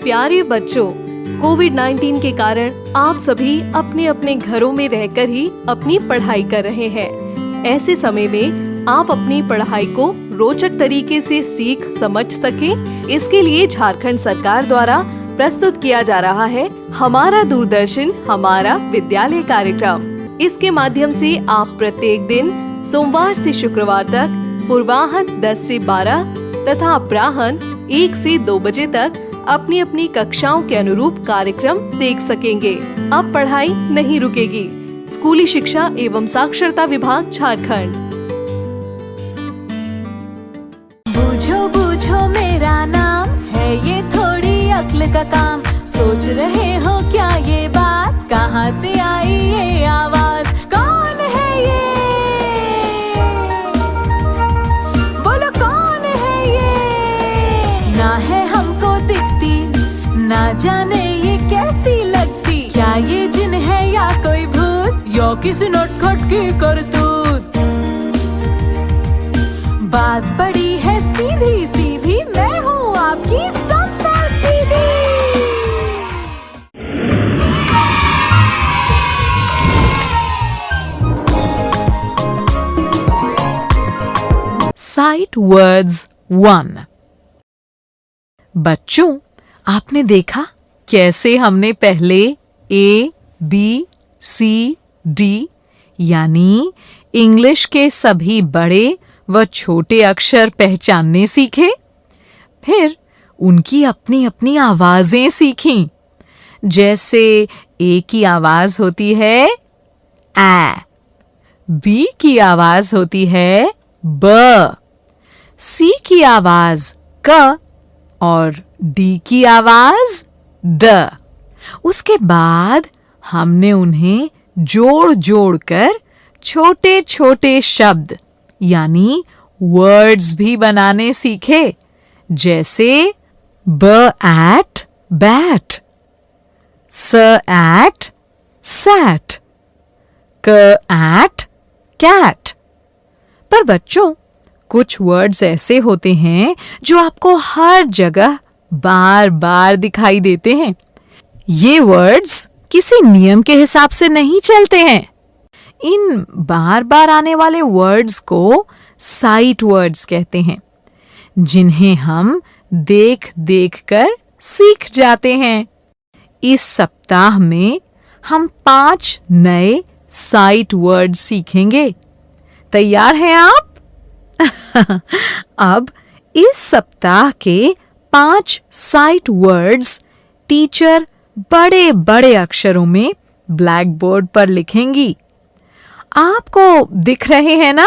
प्यारे बच्चों, कोविड-19 के कारण आप सभी अपने अपने घरों में रहकर ही अपनी पढ़ाई कर रहे हैं। ऐसे समय में आप अपनी पढ़ाई को रोचक तरीके से सीख समझ सकें, इसके लिए झारखंड सरकार द्वारा प्रस्तुत किया जा रहा है हमारा दूरदर्शन हमारा विद्यालय कार्यक्रम। इसके माध्यम से आप प्रत्येक दिन सोमवार से शुक्रवार तक पूर्वाह्न 10 से 12 तथा अपराह्न 1 से 2 बजे तक अपनी अपनी कक्षाओं के अनुरूप कार्यक्रम देख सकेंगे। अब पढ़ाई नहीं रुकेगी। स्कूली शिक्षा एवं साक्षरता विभाग झारखंड। बूझो बूझो मेरा नाम है ये थोड़ी अक्ल का काम। सोच रहे हो क्या ये बात, कहाँ से आई ये आवाज, कौन है ये, बोलो कौन है ये। ना है हमको दिखती, ना जाने ये कैसी लगती, क्या ये जिन है या कोई भूत, या किसी नटखट की करतूत। बात बड़ी है सीधी सीधी, मैं हूँ आपकी सुंदर दीदी। Sight words 1। बच्चों, आपने देखा कैसे हमने पहले A, B, C, D यानी इंग्लिश के सभी बड़े व छोटे अक्षर पहचानने सीखे। फिर उनकी अपनी अपनी आवाजें सीखीं। जैसे A की आवाज होती है ऐ, B की आवाज होती है ब, C की आवाज क और D की आवाज ड। उसके बाद हमने उन्हें जोड़ जोड़ कर छोटे छोटे शब्द यानी वर्ड्स भी बनाने सीखे। जैसे ब एट बैट, स एट सैट, क एट कैट। पर बच्चों, कुछ वर्ड्स ऐसे होते हैं जो आपको हर जगह बार बार दिखाई देते हैं। ये वर्ड्स किसी नियम के हिसाब से नहीं चलते हैं। इन बार बार आने वाले वर्ड्स को साइट वर्ड्स कहते हैं, जिन्हें हम देख देख कर सीख जाते हैं। इस सप्ताह में हम 5 नए साइट वर्ड्स सीखेंगे। तैयार हैं आप? अब इस सप्ताह के 5 साइट वर्ड्स टीचर बड़े बड़े अक्षरों में ब्लैक बोर्ड पर लिखेंगी। आपको दिख रहे हैं ना?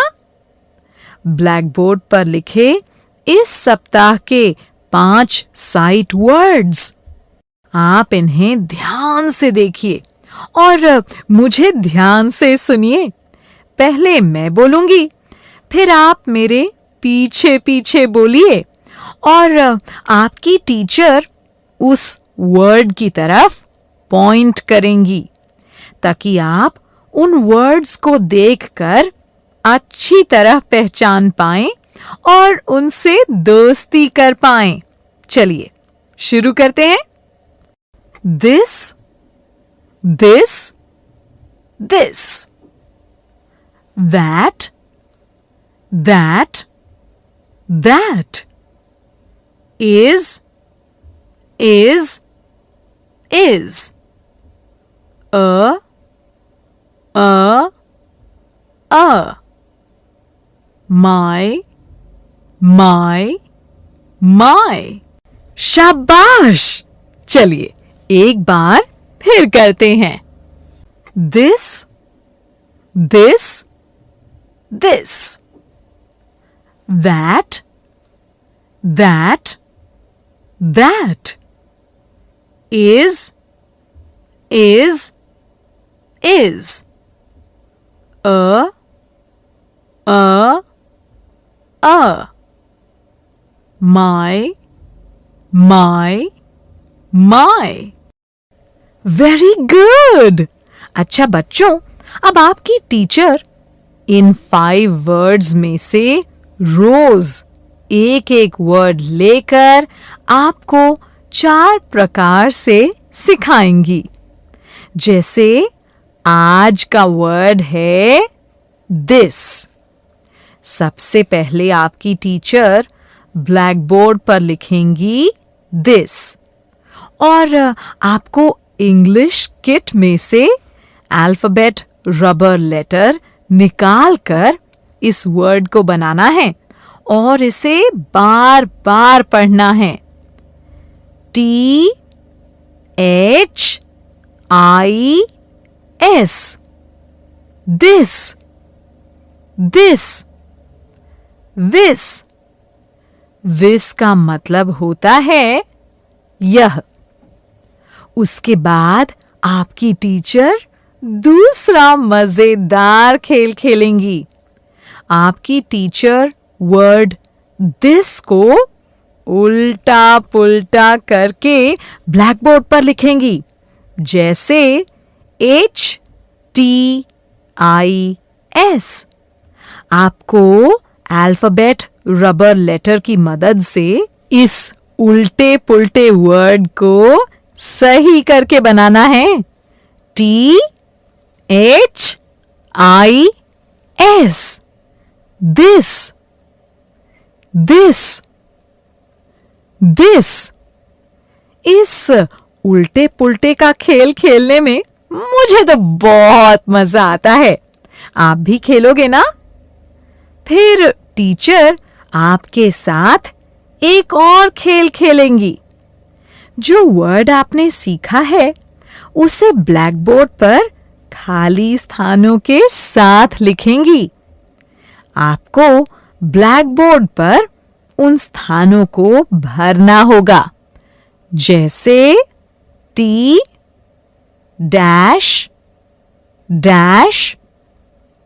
ब्लैक बोर्ड पर लिखे इस सप्ताह के 5 साइट वर्ड्स। आप इन्हें ध्यान से देखिए और मुझे ध्यान से सुनिए। पहले मैं बोलूंगी, फिर आप मेरे पीछे पीछे बोलिए और आपकी टीचर उस वर्ड की तरफ पॉइंट करेंगी ताकि आप उन वर्ड्स को देखकर अच्छी तरह पहचान पाएं और उनसे दोस्ती कर पाएं। चलिए शुरू करते हैं। This, this, this, that, that, that, is, a, my, शाबाश। चलिए एक बार फिर करते हैं। this, this, this, that, that, that, is, a, my। Very good. अच्छा बच्चों, अब आपकी टीचर इन 5 वर्ड्स में से रोज एक एक वर्ड लेकर आपको 4 प्रकार से सिखाएंगी। जैसे आज का वर्ड है दिस। सबसे पहले आपकी टीचर ब्लैक बोर्ड पर लिखेंगी दिस, और आपको इंग्लिश किट में से अल्फाबेट रबर लेटर निकाल कर इस वर्ड को बनाना है और इसे बार बार पढ़ना है। THIS, this, this, this. This का मतलब होता है यह। उसके बाद आपकी टीचर दूसरा मजेदार खेल खेलेंगी। आपकी टीचर वर्ड दिस को उल्टा पुल्टा करके ब्लैक बोर्ड पर लिखेंगी। जैसे HTIS। आपको अल्फाबेट रबर लेटर की मदद से इस उल्टे पुल्टे वर्ड को सही करके बनाना है। THIS, this, this, this. इस उल्टे पुल्टे का खेल खेलने में मुझे तो बहुत मजा आता है। आप भी खेलोगे ना? फिर टीचर आपके साथ एक और खेल खेलेंगी। जो वर्ड आपने सीखा है उसे ब्लैक बोर्ड पर खाली स्थानों के साथ लिखेंगी। आपको ब्लैक बोर्ड पर उन स्थानों को भरना होगा। जैसे T डैश डैश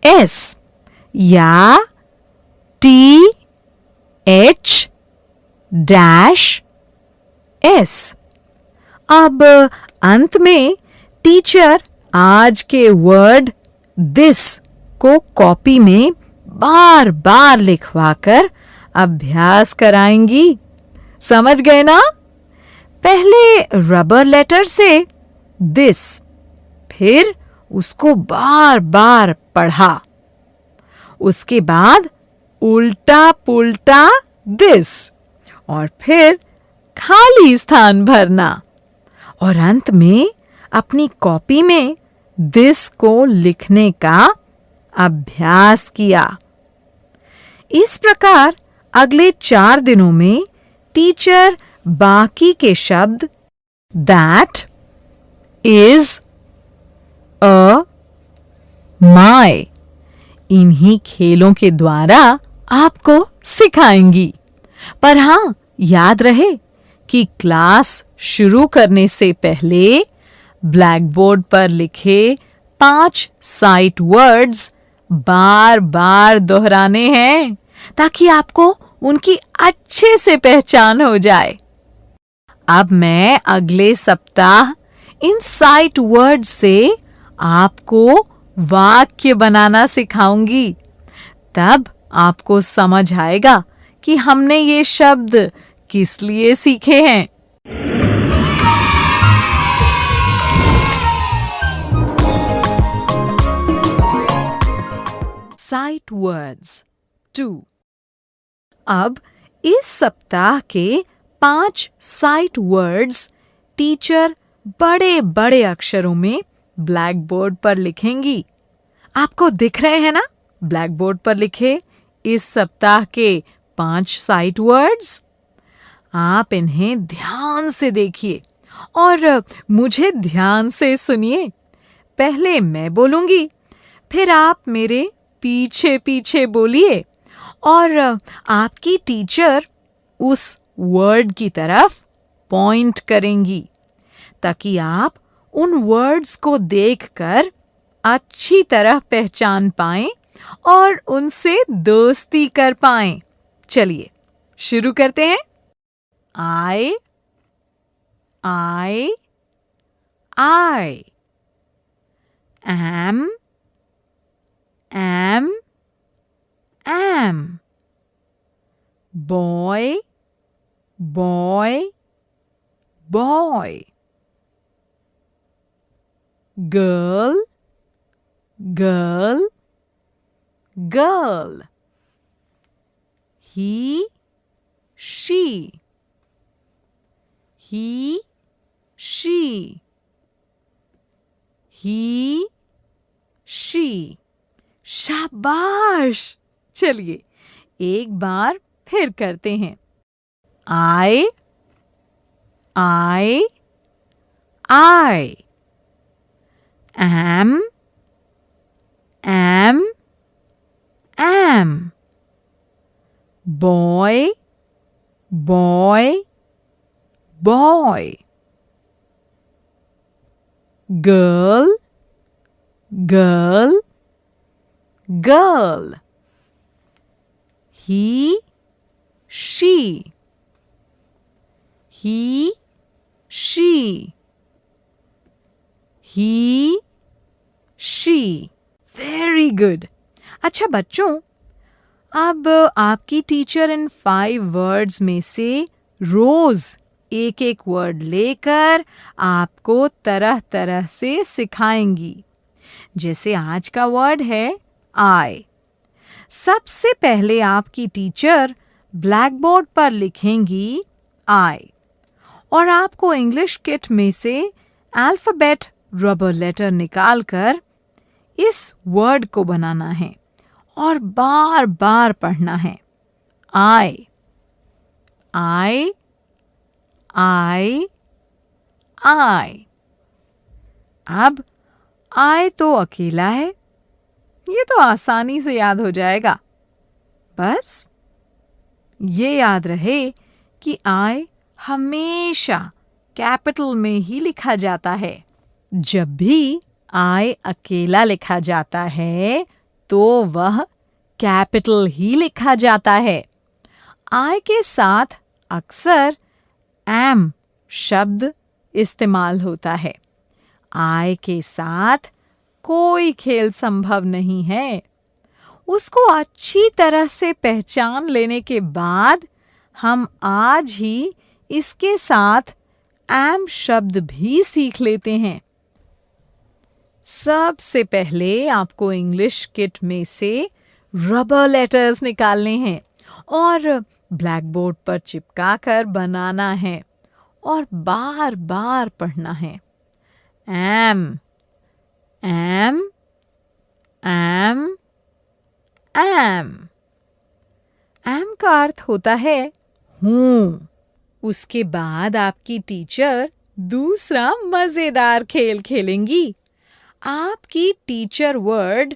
S या TH डैश S। अब अंत में टीचर आज के वर्ड दिस को कॉपी में बार बार लिखवाकर अभ्यास कराएंगी। समझ गए ना? पहले रबर लेटर से दिस, फिर उसको बार बार पढ़ा। उसके बाद उल्टा पुल्टा दिस, और फिर खाली स्थान भरना, और अंत में अपनी कॉपी में दिस को लिखने का अभ्यास किया। इस प्रकार अगले 4 दिनों में टीचर बाकी के शब्द दैट, इज, अ, माय इन्हीं खेलों के द्वारा आपको सिखाएंगी। पर हां, याद रहे कि क्लास शुरू करने से पहले ब्लैक बोर्ड पर लिखे 5 साइट वर्ड्स बार बार दोहराने हैं, ताकि आपको उनकी अच्छे से पहचान हो जाए। अब मैं अगले सप्ताह इन साइट वर्ड से आपको वाक्य बनाना सिखाऊंगी। तब आपको समझ आएगा कि हमने ये शब्द किस लिए सीखे हैं। Sight words 2। अब इस सप्ताह के 5 साइट वर्ड्स टीचर बड़े बड़े अक्षरों में ब्लैक बोर्ड पर लिखेंगी। आपको दिख रहे हैं ना ब्लैक बोर्ड पर लिखे इस सप्ताह के 5 साइट वर्ड्स? आप इन्हें ध्यान से देखिए और मुझे ध्यान से सुनिए। पहले मैं बोलूंगी, फिर आप मेरे पीछे पीछे बोलिए, और आपकी टीचर उस वर्ड की तरफ पॉइंट करेंगी, ताकि आप उन वर्ड्स को देखकर अच्छी तरह पहचान पाएं और उनसे दोस्ती कर पाएं। चलिए शुरू करते हैं। I am boy boy. Girl, girl, girl. He, she. He, she. He, she. शाबाश! चलिए एक बार फिर करते हैं. I am boy, girl, he, she. Very good. अच्छा बच्चों, अब आपकी टीचर इन 5 वर्ड्स में से रोज एक एक वर्ड लेकर आपको तरह तरह से सिखाएंगी. जैसे आज का वर्ड है आई. सबसे पहले आपकी टीचर ब्लैक बोर्ड पर लिखेंगी आई और आपको इंग्लिश किट में से अल्फाबेट रबर लेटर निकालकर इस वर्ड को बनाना है और बार बार पढ़ना है. आई आई आई आई. अब आई तो अकेला है, ये तो आसानी से याद हो जाएगा. बस ये याद रहे कि आई हमेशा कैपिटल में ही लिखा जाता है. जब भी आई अकेला लिखा जाता है तो वह कैपिटल ही लिखा जाता है. आई के साथ अक्सर एम शब्द इस्तेमाल होता है. आई के साथ कोई खेल संभव नहीं है. उसको अच्छी तरह से पहचान लेने के बाद हम आज ही इसके साथ एम शब्द भी सीख लेते हैं. सबसे पहले आपको इंग्लिश किट में से रबर लेटर्स निकालने हैं और ब्लैक बोर्ड पर चिपका कर बनाना है और बार बार पढ़ना है. M M M M. M का अर्थ होता है हूँ. उसके बाद आपकी टीचर दूसरा मजेदार खेल खेलेंगी. आपकी टीचर वर्ड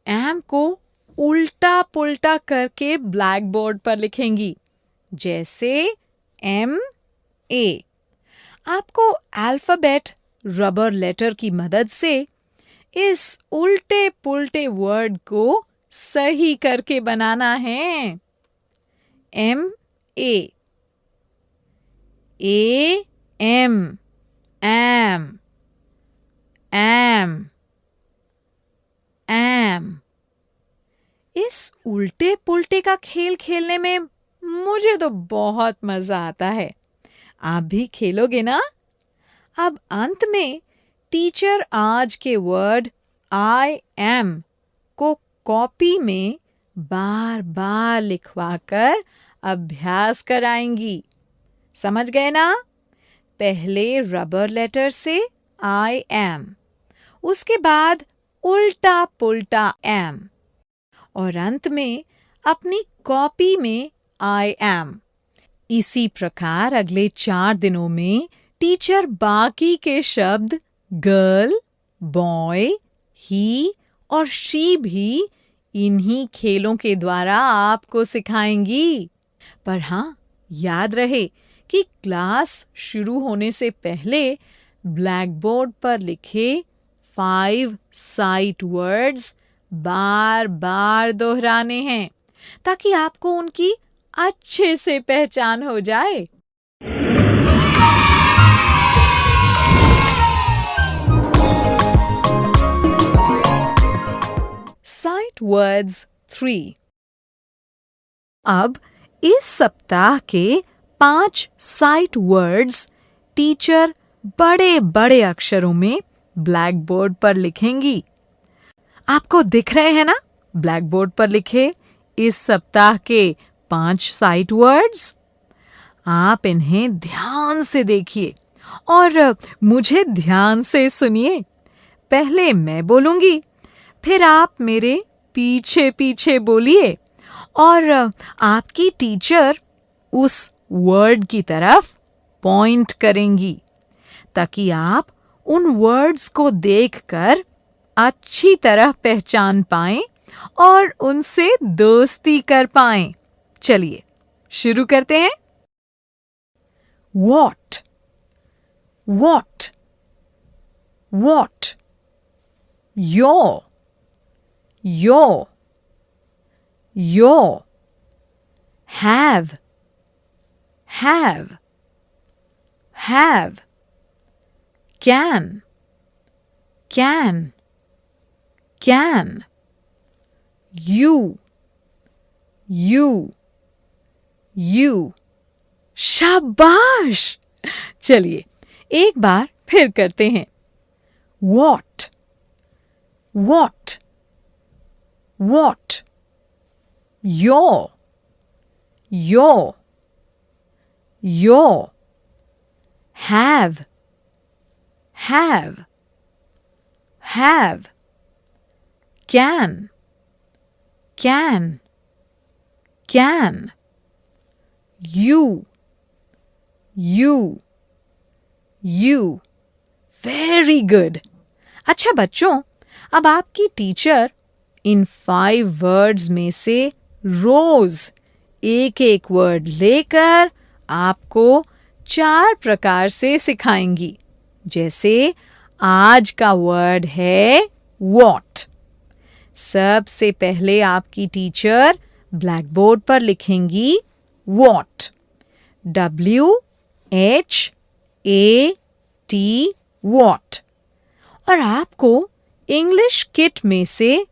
एम को उल्टा पुल्टा करके ब्लैक बोर्ड पर लिखेंगी. जैसे एम ए. आपको अल्फाबेट रबर लेटर की मदद से इस उल्टे पुल्टे वर्ड को सही करके बनाना है. M A M M M M. इस उल्टे पुल्टे का खेल खेलने में मुझे तो बहुत मजा आता है. आप भी खेलोगे ना? अब अंत में टीचर आज के वर्ड आई एम को कॉपी में बार बार लिखवाकर अभ्यास कराएंगी. समझ गए ना? पहले रबर लेटर से आई एम, उसके बाद उल्टा पुल्टा एम और अंत में अपनी कॉपी में आई एम. इसी प्रकार अगले 4 दिनों में टीचर बाकी के शब्द गर्ल, बॉय, ही और शी भी इन्हीं खेलों के द्वारा आपको सिखाएंगी. पर हाँ, याद रहे कि क्लास शुरू होने से पहले ब्लैक बोर्ड पर लिखे 5 साइट वर्ड्स बार बार दोहराने हैं ताकि आपको उनकी अच्छे से पहचान हो जाए. Sight words 3. अब इस सप्ताह के 5 साइट वर्ड्स टीचर बड़े बड़े अक्षरों में ब्लैक बोर्ड पर लिखेंगी। आपको दिख रहे हैं ना ब्लैक बोर्ड पर लिखे इस सप्ताह के 5 साइट वर्ड्स? आप इन्हें ध्यान से देखिए और मुझे ध्यान से सुनिए। पहले मैं बोलूंगी, फिर आप मेरे पीछे पीछे बोलिए और आपकी टीचर उस वर्ड की तरफ पॉइंट करेंगी ताकि आप उन वर्ड्स को देखकर अच्छी तरह पहचान पाएं और उनसे दोस्ती कर पाएं। चलिए शुरू करते हैं। What, what, what, your, have, can, you, शाबाश! चलिए एक बार फिर करते हैं। What, your, have, can, you, very good. अच्छा बच्चों, अब आपकी टीचर इन 5 वर्ड्स में से रोज एक एक वर्ड लेकर आपको 4 प्रकार से सिखाएंगी। जैसे आज का वर्ड है वॉट। सबसे पहले आपकी टीचर ब्लैक बोर्ड पर लिखेंगी वॉट, WHAT, वॉट। और आपको इंग्लिश किट में से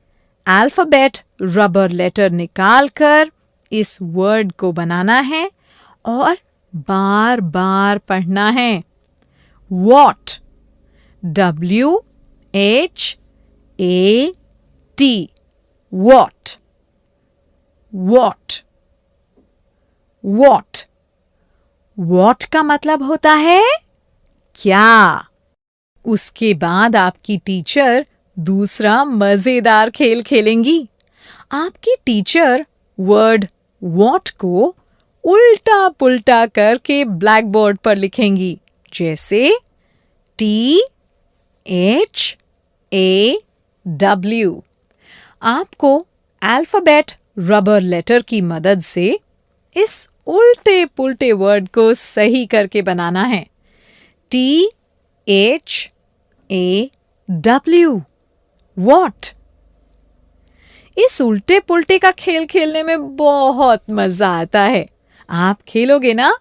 अल्फाबेट रबर लेटर निकालकर इस वर्ड को बनाना है और बार बार पढ़ना है। What, WHAT, what, what, what. What का मतलब होता है क्या। उसके बाद आपकी टीचर दूसरा मजेदार खेल खेलेंगी। आपकी टीचर वर्ड वॉट को उल्टा पुल्टा करके ब्लैक बोर्ड पर लिखेंगी। जैसे THAW। आपको अल्फाबेट रबर लेटर की मदद से इस उल्टे पुल्टे वर्ड को सही करके बनाना है। THAW, what. इस उल्टे पुल्टे का खेल खेलने में बहुत मजा आता है। आप खेलोगे ना?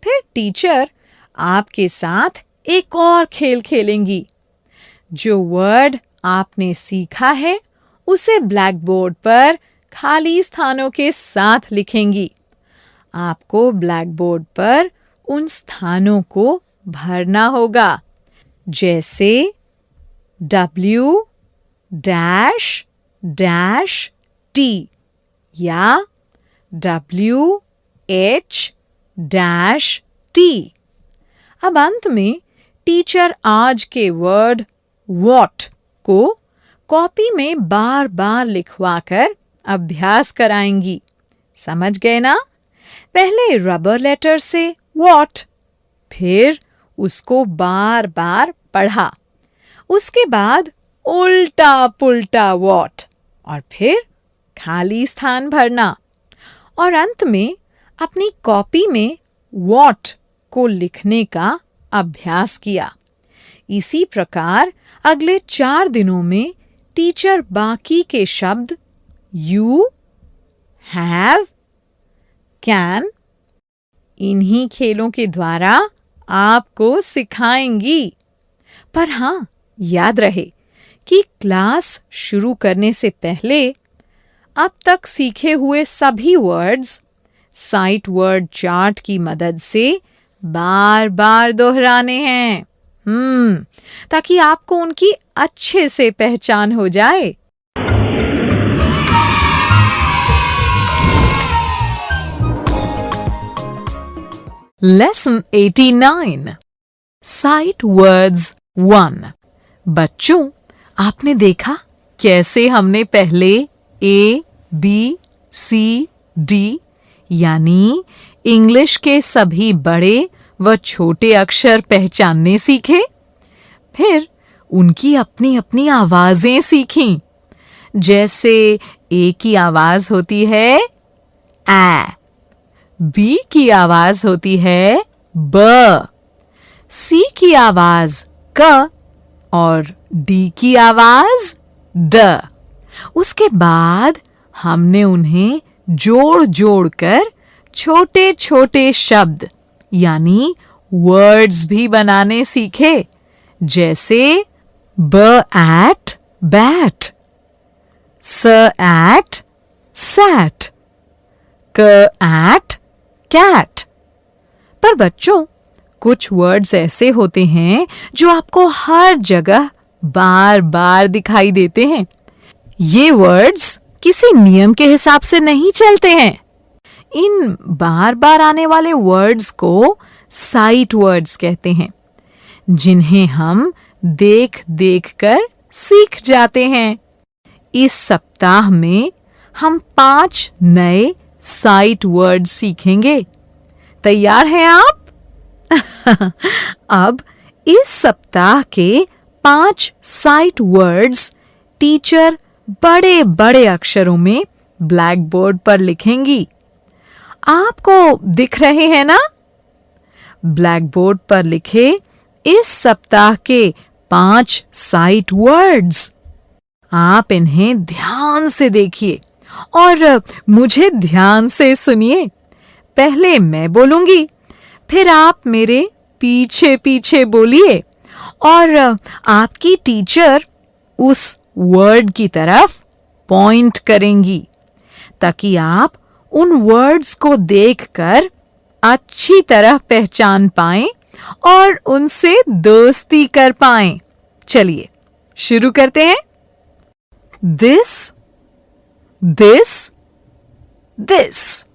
फिर टीचर आपके साथ एक और खेल खेलेंगी। जो वर्ड आपने सीखा है उसे ब्लैक बोर्ड पर खाली स्थानों के साथ लिखेंगी। आपको ब्लैक बोर्ड पर उन स्थानों को भरना होगा। जैसे W-T या WH-T। अब अंत में टीचर आज के वर्ड वॉट को कॉपी में बार बार लिखवाकर अभ्यास कराएंगी। समझ गए ना? पहले रबर लेटर से वॉट, फिर उसको बार बार पढ़ा, उसके बाद उल्टा पुल्टा वॉट और फिर खाली स्थान भरना और अंत में अपनी कॉपी में वॉट को लिखने का अभ्यास किया। इसी प्रकार अगले 4 दिनों में टीचर बाकी के शब्द यू, हैव, कैन इन्हीं खेलों के द्वारा आपको सिखाएंगी। पर हाँ, याद रहे कि क्लास शुरू करने से पहले अब तक सीखे हुए सभी वर्ड्स साइट वर्ड चार्ट की मदद से बार बार दोहराने हैं। ताकि आपको उनकी अच्छे से पहचान हो जाए। Lesson 89 Sight Words 1। बच्चों, आपने देखा कैसे हमने पहले A, B, C, D यानी इंग्लिश के सभी बड़े व छोटे अक्षर पहचानने सीखे। फिर उनकी अपनी अपनी आवाजें सीखीं। जैसे ए की आवाज होती है ए, बी की आवाज होती है ब, सी की आवाज क और डी की आवाज ड। उसके बाद हमने उन्हें जोड़ जोड़ कर छोटे छोटे शब्द यानी वर्ड्स भी बनाने सीखे। जैसे ब एट बैट, स एट सैट, क एट कैट। पर बच्चों, कुछ वर्ड्स ऐसे होते हैं जो आपको हर जगह बार बार दिखाई देते हैं। ये वर्ड्स किसी नियम के हिसाब से नहीं चलते हैं। इन बार बार आने वाले वर्ड्स को साइट वर्ड्स कहते हैं, जिन्हें हम देख देख कर सीख जाते हैं। इस सप्ताह में हम 5 नए साइट वर्ड सीखेंगे। तैयार हैं आप? अब इस सप्ताह के 5 साइट वर्ड्स टीचर बड़े बड़े अक्षरों में ब्लैक बोर्ड पर लिखेंगी। आपको दिख रहे हैं ना? ब्लैक बोर्ड पर लिखे इस सप्ताह के 5 साइट वर्ड्स। आप इन्हें ध्यान से देखिए और मुझे ध्यान से सुनिए। पहले मैं बोलूंगी, फिर आप मेरे पीछे पीछे बोलिए और आपकी टीचर उस वर्ड की तरफ पॉइंट करेंगी ताकि आप उन वर्ड्स को देखकर अच्छी तरह पहचान पाएं और उनसे दोस्ती कर पाएं। चलिए शुरू करते हैं। This, this, this.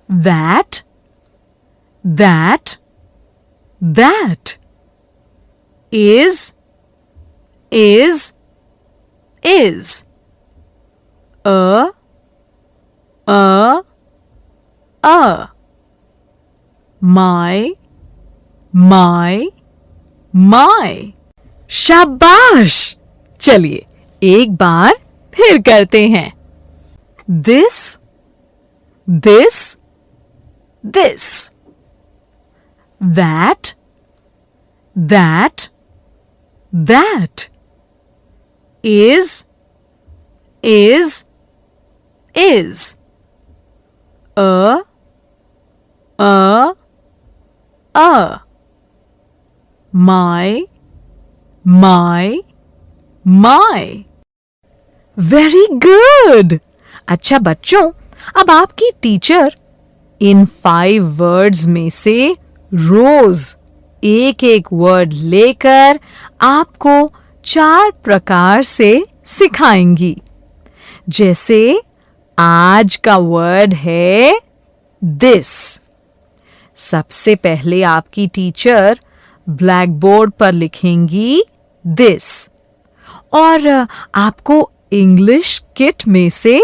That, that, that. Is, is. A, my, शाबाश। चलिए एक बार फिर करते हैं। This, this, this. That, that, that. Is, A, my. Very good. अच्छा बच्चों, अब आपकी टीचर इन 5 वर्ड्स में से रोज एक एक वर्ड लेकर आपको 4 प्रकार से सिखाएंगी। जैसे आज का वर्ड है दिस। सबसे पहले आपकी टीचर ब्लैक बोर्ड पर लिखेंगी दिस और आपको इंग्लिश किट में से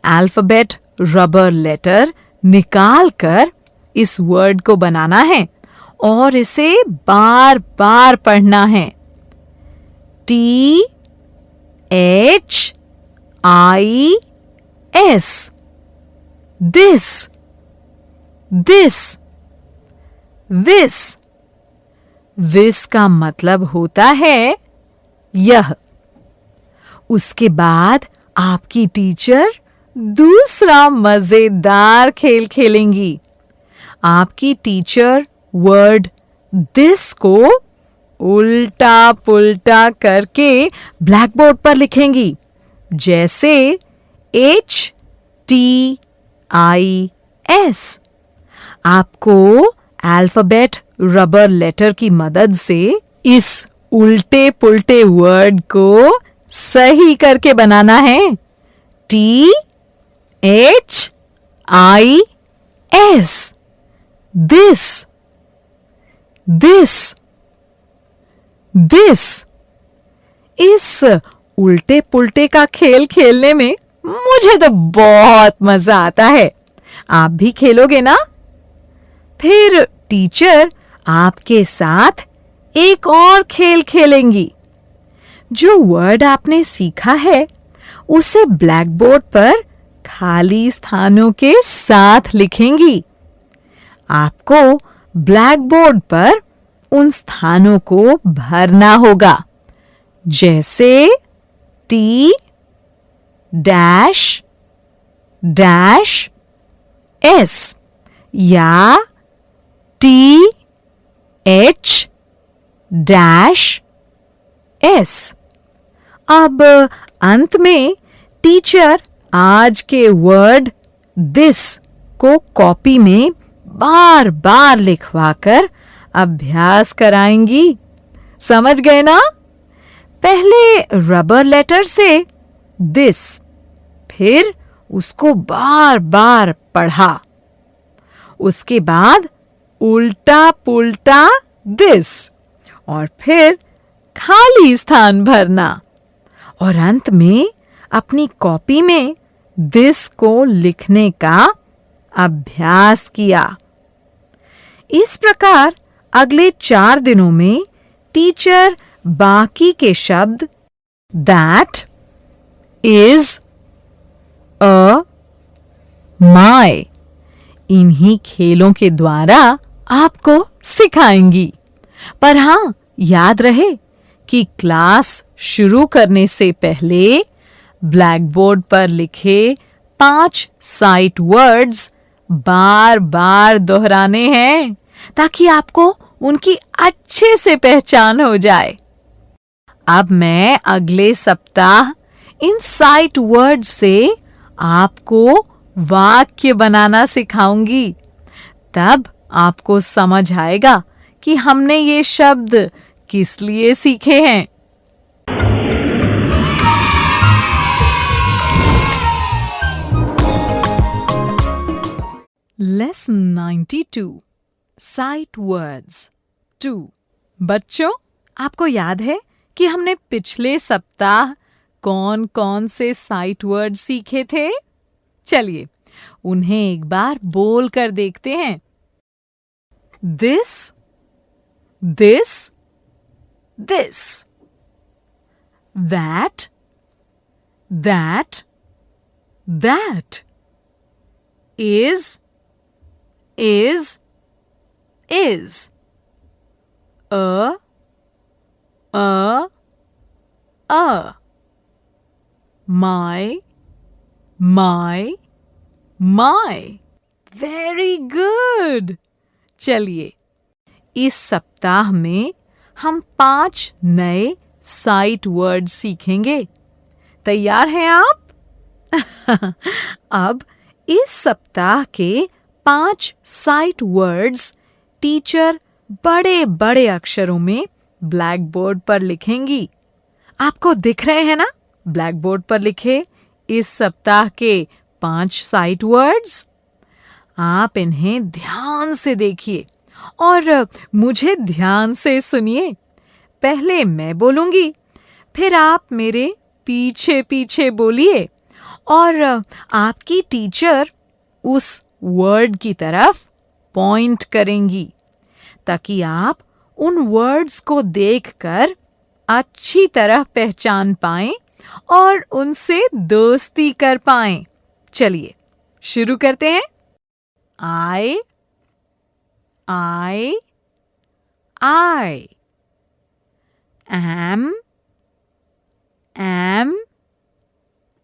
अल्फाबेट रबर लेटर निकाल कर इस वर्ड को बनाना है और इसे बार बार पढ़ना है। THIS, this, this, this. This का मतलब होता है यह। उसके बाद आपकी टीचर दूसरा मजेदार खेल खेलेंगी। आपकी टीचर वर्ड दिस को उल्टा पुल्टा करके ब्लैक बोर्ड पर लिखेंगी। जैसे HTIS। आपको अल्फाबेट रबर लेटर की मदद से इस उल्टे पुल्टे वर्ड को सही करके बनाना है। THIS, this, this, this. इस उल्टे पुल्टे का खेल खेलने में मुझे तो बहुत मजा आता है। आप भी खेलोगे ना? फिर टीचर आपके साथ एक और खेल खेलेंगी। जो वर्ड आपने सीखा है उसे ब्लैक बोर्ड पर खाली स्थानों के साथ लिखेंगी। आपको ब्लैक बोर्ड पर उन स्थानों को भरना होगा, जैसे T डैश डैश S या TH डैश S। अब अंत में टीचर आज के वर्ड दिस को कॉपी में बार बार लिखवाकर अभ्यास कराएंगी। समझ गए ना? पहले रबर लेटर से दिस, फिर उसको बार बार पढ़ा। उसके बाद उल्टा पुल्टा दिस, और फिर खाली स्थान भरना, और अंत में अपनी कॉपी में दिस को लिखने का अभ्यास किया। इस प्रकार अगले 4 दिनों में टीचर बाकी के शब्द दैट, इज, अ, माय इन्हीं खेलों के द्वारा आपको सिखाएंगी। पर हां, याद रहे कि क्लास शुरू करने से पहले ब्लैक बोर्ड पर लिखे 5 साइट वर्ड्स बार बार दोहराने हैं, ताकि आपको उनकी अच्छे से पहचान हो जाए। अब मैं अगले सप्ताह इन साइट वर्ड से आपको वाक्य बनाना सिखाऊंगी। तब आपको समझ आएगा कि हमने ये शब्द किस लिए सीखे हैं। Lesson 92 sight words 2। बच्चों, आपको याद है कि हमने पिछले सप्ताह कौन कौन से साइट वर्ड सीखे थे? चलिए उन्हें एक बार बोल कर देखते हैं। This, this, this. That, that, that. Is, is, is. A, a. My, my. Very good. चलिए, इस सप्ताह में हम 5 नए साइट वर्ड सीखेंगे। तैयार हैं आप? अब इस सप्ताह के 5 साइट वर्ड्स टीचर बड़े बड़े अक्षरों में ब्लैक बोर्ड पर लिखेंगी। आपको दिख रहे हैं ना ब्लैक बोर्ड पर लिखे इस सप्ताह के 5 साइट वर्ड्स? आप इन्हें ध्यान से देखिए और मुझे ध्यान से सुनिए। पहले मैं बोलूंगी, फिर आप मेरे पीछे पीछे बोलिए और आपकी टीचर उस वर्ड की तरफ पॉइंट करेंगी, ताकि आप उन वर्ड्स को देखकर अच्छी तरह पहचान पाएं और उनसे दोस्ती कर पाएं। चलिए शुरू करते हैं। I,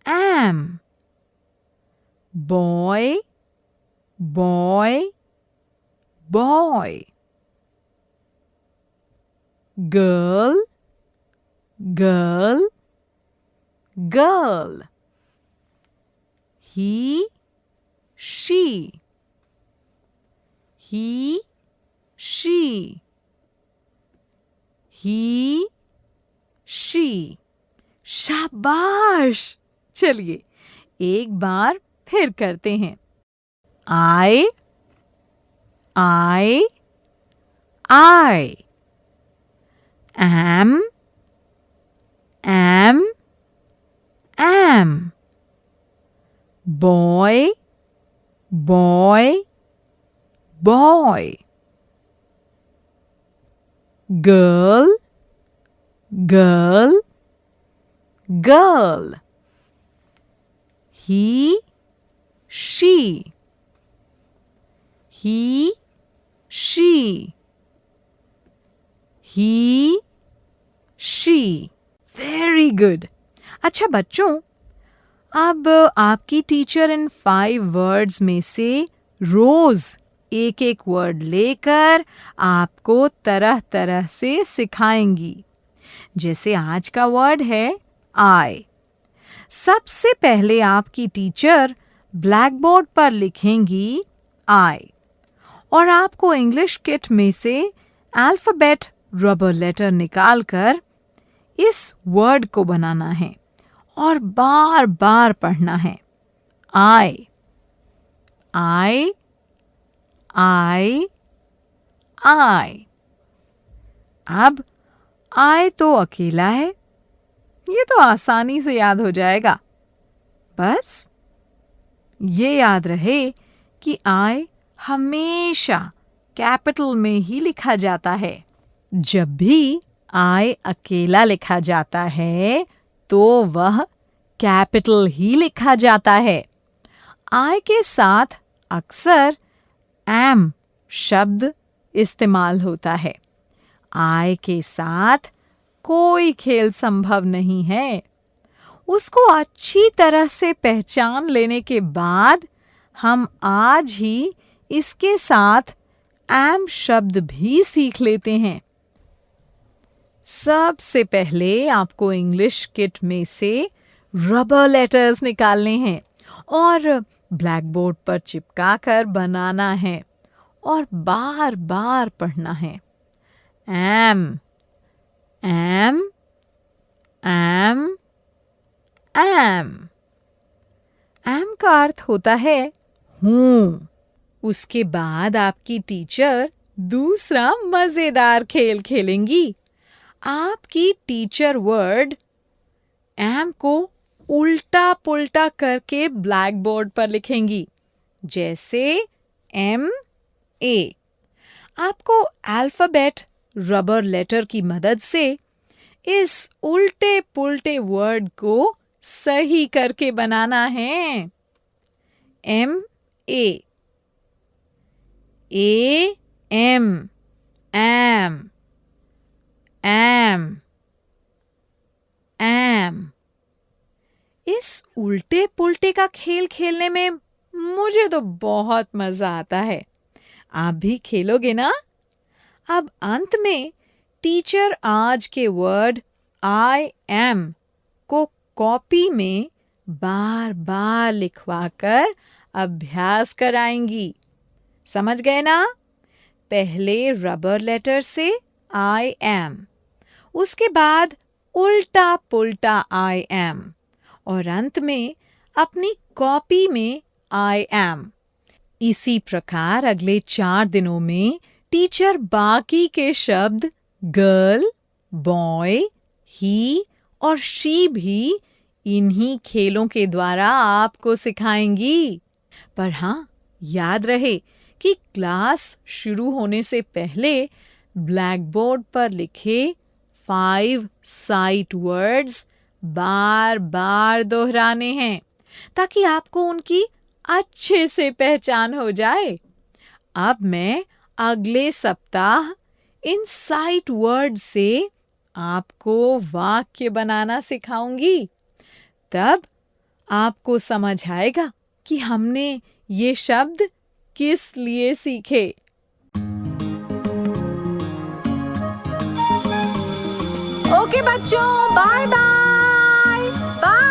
am, boy, boy, girl, girl, he, she, she, he, she. शाबाश। चलिए एक बार फिर करते हैं। I am boy girl he she very good. अच्छा बच्चों, अब आपकी टीचर इन 5 वर्ड्स में से रोज एक एक वर्ड लेकर आपको तरह तरह से सिखाएंगी। जैसे आज का वर्ड है आई। सबसे पहले आपकी टीचर ब्लैक बोर्ड पर लिखेंगी आई और आपको इंग्लिश किट में से अल्फाबेट रबर लेटर निकालकर इस वर्ड को बनाना है और बार बार पढ़ना है। आई आई आई आई। अब आई तो अकेला है, ये तो आसानी से याद हो जाएगा। बस ये याद रहे कि आई हमेशा कैपिटल में ही लिखा जाता है। जब भी आई अकेला लिखा जाता है तो वह कैपिटल ही लिखा जाता है। आई के साथ अक्सर एम शब्द इस्तेमाल होता है। आई के साथ कोई खेल संभव नहीं है। उसको अच्छी तरह से पहचान लेने के बाद हम आज ही इसके साथ एम शब्द भी सीख लेते हैं। सबसे पहले आपको इंग्लिश किट में से रबर लेटर्स निकालने हैं और ब्लैक बोर्ड पर चिपका कर बनाना है और बार बार पढ़ना है। M M M M. M का अर्थ होता है हूं। उसके बाद आपकी टीचर दूसरा मजेदार खेल खेलेंगी। आपकी टीचर वर्ड एम को उल्टा पुल्टा करके ब्लैक बोर्ड पर लिखेंगी, जैसे एम ए। आपको अल्फाबेट रबर लेटर की मदद से इस उल्टे पुल्टे वर्ड को सही करके बनाना है। M A M M M M. इस उल्टे पुल्टे का खेल खेलने में मुझे तो बहुत मजा आता है। आप भी खेलोगे ना? अब अंत में टीचर आज के वर्ड आई एम को कॉपी में बार बार लिखवाकर अभ्यास कराएंगी। समझ गए ना? पहले रबर लेटर से आई एम, उसके बाद उल्टा पुल्टा आई एम और अंत में अपनी कॉपी में आई एम। इसी प्रकार अगले 4 दिनों में टीचर बाकी के शब्द गर्ल, बॉय, ही और शी भी इन्हीं खेलों के द्वारा आपको सिखाएंगी। पर हाँ, याद रहे कि क्लास शुरू होने से पहले ब्लैक बोर्ड पर लिखे 5 साइट वर्ड्स बार बार दोहराने हैं ताकि आपको उनकी अच्छे से पहचान हो जाए। अब मैं अगले सप्ताह इन साइट वर्ड से आपको वाक्य बनाना सिखाऊंगी। तब आपको समझ आएगा कि हमने ये शब्द किस लिए सीखे। ओके बच्चों, बाय बाय बाय।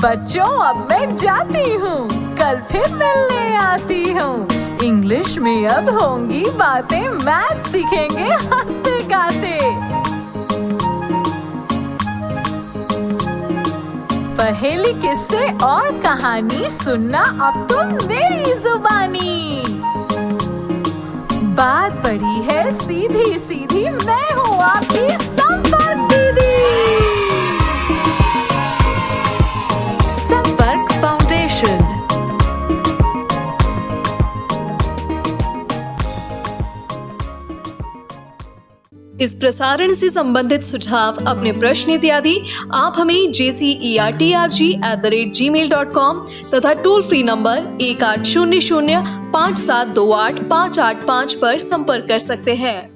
बच्चों अब मैं जाती हूँ, कल फिर मिलने आती हूँ। इंग्लिश में अब होंगी बातें, मैथ सीखेंगे हंसते गाते। पहेली, किस्से और कहानी सुनना अब तुम मेरी जुबानी। बात बड़ी है सीधी सीधी, मैं हूँ आपकी संपर्क दीदी। संपर्क फाउंडेशन। इस प्रसारण से संबंधित सुझाव, अपने प्रश्न इत्यादि आप हमें jcertrg@gmail.com तथा टोल फ्री नंबर 1800 5728 585 पर संपर्क कर सकते हैं।